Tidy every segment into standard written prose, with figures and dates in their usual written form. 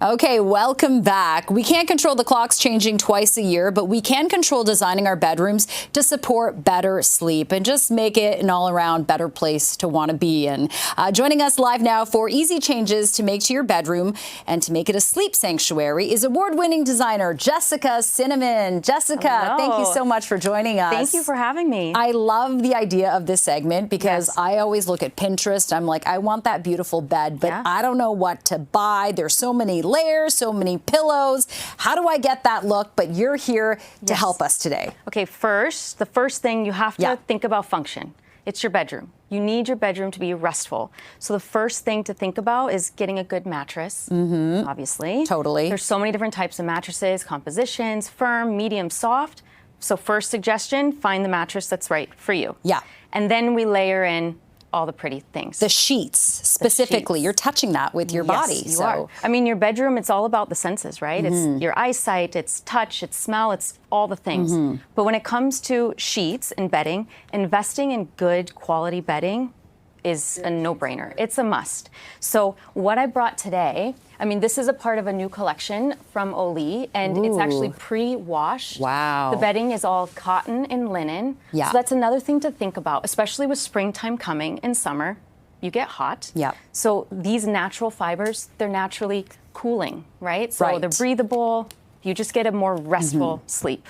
Okay, welcome back. We can't control the clocks changing twice a year, but we can control designing our bedrooms to support better sleep and just make it an all-around better place to want to be in. Joining us live now for easy changes to make to your bedroom and to make it a sleep sanctuary is award-winning designer Jessica Cinnamon. Jessica, thank you so much for joining us. Thank you for having me. I love the idea of this segment because I always look at Pinterest. I'm like, I want that beautiful bed, but I don't know what to buy. There's so many layers, so many pillows. How do I get that look? But you're here to help us today. Okay, the first thing you have to think about function. It's your bedroom. You need your bedroom to be restful. So the first thing to think about is getting a good mattress, obviously. Totally. There's so many different types of mattresses, compositions, firm, medium, soft. So first suggestion, find the mattress that's right for you. Yeah. And then we layer in all the pretty things. The sheets, specifically. You're touching that with your body. You are. I mean, your bedroom, it's all about the senses, right? It's your eyesight, it's touch, it's smell, it's all the things. But when it comes to sheets and bedding, investing in good quality bedding is a no-brainer. It's a must. So what I brought today, I mean, this is a part of a new collection from Oli, and it's actually pre-washed. Wow. The bedding is all cotton and linen. Yeah. So that's another thing to think about, especially with springtime coming in summer. You get hot. Yeah. So these natural fibers, they're naturally cooling, right? So they're breathable. You just get a more restful sleep.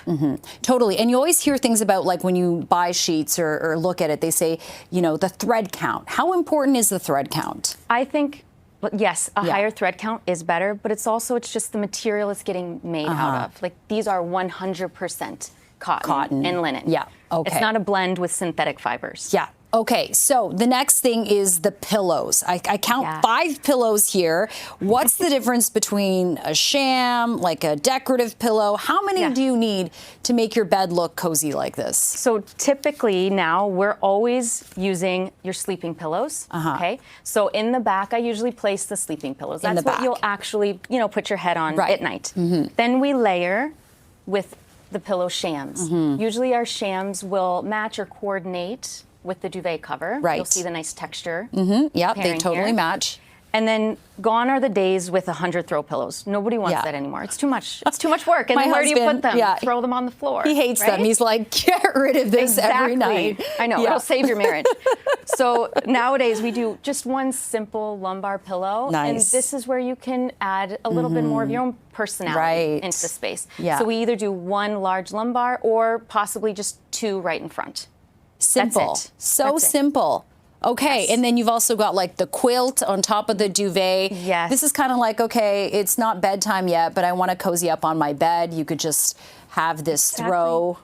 Totally. And you always hear things about, like, when you buy sheets or look at it, they say, you know, the thread count. How important is the thread count? I think, yes, a higher thread count is better, but it's just the material it's getting made out of. Like, these are 100% cotton and linen. Yeah. Okay. It's not a blend with synthetic fibers. Yeah. Okay, so the next thing is the pillows. I count 5 pillows here. What's the difference between a sham, like a decorative pillow? How many do you need to make your bed look cozy like this? So typically now we're always using your sleeping pillows. Okay, so in the back I usually place the sleeping pillows. That's what you'll actually, put your head on at night. Then we layer with the pillow shams. Usually our shams will match or coordinate with the duvet cover. You'll see the nice texture. Yeah, they totally match. And then gone are the days with 100 throw pillows. Nobody wants that anymore. It's too much. It's too much work. And then where do you put them? Throw them on the floor. He hates them. He's like, get rid of this every night. I know. It'll save your marriage. So nowadays we do just one simple lumbar pillow. And this is where you can add a little bit more of your own personality into the space. So we either do one large lumbar or possibly just 2 right in front. Simple. That's it. So simple. Okay, and then you've also got, like, the quilt on top of the duvet. Yes. This is kind of like, okay, it's not bedtime yet, but I want to cozy up on my bed. You could just have this throw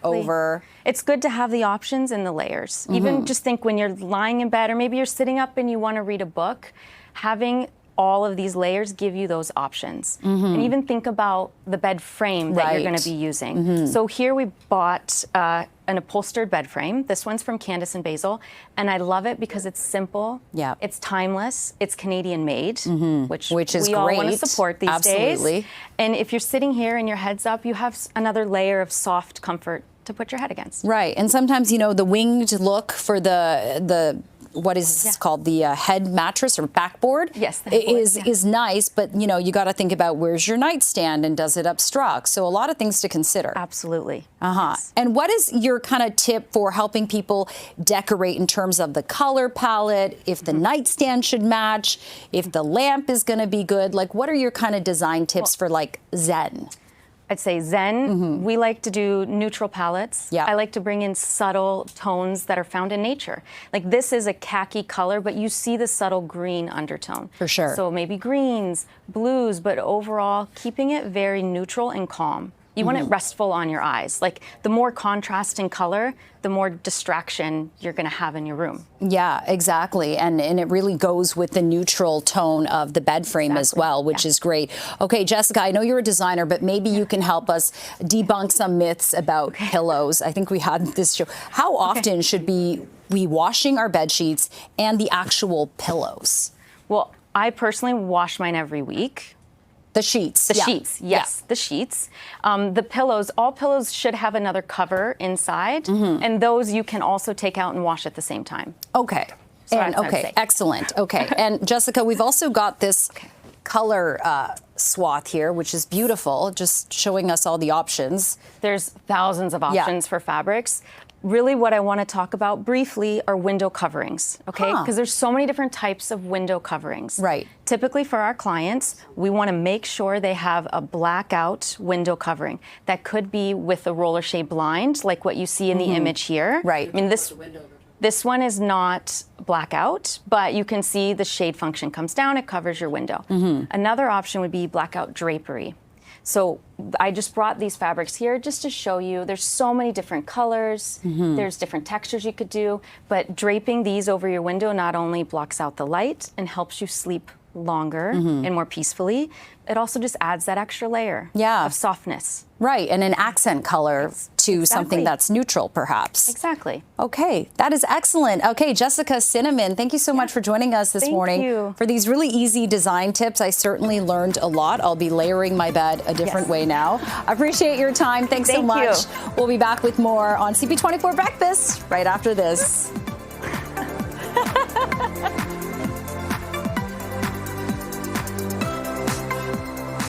over. It's good to have the options and the layers. Even just think when you're lying in bed or maybe you're sitting up and you want to read a book, having all of these layers give you those options. And even think about the bed frame that you're going to be using. So here we bought an upholstered bed frame. This one's from Candace and Basil, and I love it because it's simple, it's timeless, it's Canadian made, which is we all want to support these days. And if you're sitting here and your head's up, you have another layer of soft comfort to put your head against. Right, and sometimes, the winged look for the what is called the head mattress or backboard is nice, but you got to think about where's your nightstand and does it obstruct? So a lot of things to consider. Absolutely. And what is your kind of tip for helping people decorate in terms of the color palette, if the nightstand should match, if the lamp is going to be good? Like, what are your kind of design tips for, like, Zen? I'd say Zen. We like to do neutral palettes. I like to bring in subtle tones that are found in nature. Like, this is a khaki color, but you see the subtle green undertone. For sure. So maybe greens, blues, but overall keeping it very neutral and calm. You want it restful on your eyes. Like, the more contrast in color, the more distraction you're going to have in your room. Yeah, exactly. And it really goes with the neutral tone of the bed frame as well, which is great. Okay, Jessica, I know you're a designer, but maybe you can help us debunk some myths about pillows. I think we had this show. How often should we be washing our bed sheets and the actual pillows? Well, I personally wash mine every week. The sheets. The sheets, yes, the sheets. The pillows, all pillows should have another cover inside, and those you can also take out and wash at the same time. Okay. So excellent. Okay. And Jessica, we've also got this color swath here, which is beautiful, just showing us all the options. There's thousands of options for fabrics. Really what I want to talk about briefly are window coverings, okay? Because there's so many different types of window coverings. Right. Typically for our clients, we want to make sure they have a blackout window covering. That could be with a roller shade blind, like what you see in the image here. Right. I mean, this one is not blackout, but you can see the shade function comes down, it covers your window. Another option would be blackout drapery. So I just brought these fabrics here just to show you there's so many different colors, there's different textures you could do, but draping these over your window not only blocks out the light and helps you sleep longer and more peacefully, it also just adds that extra layer of softness. Right, and an accent color to something that's neutral, perhaps. Exactly. Okay, that is excellent. Okay, Jessica Cinnamon, thank you so much for joining us this morning. Thank you. For these really easy design tips. I certainly learned a lot. I'll be layering my bed a different way now. I appreciate your time. Thanks so much. We'll be back with more on CP24 Breakfast right after this.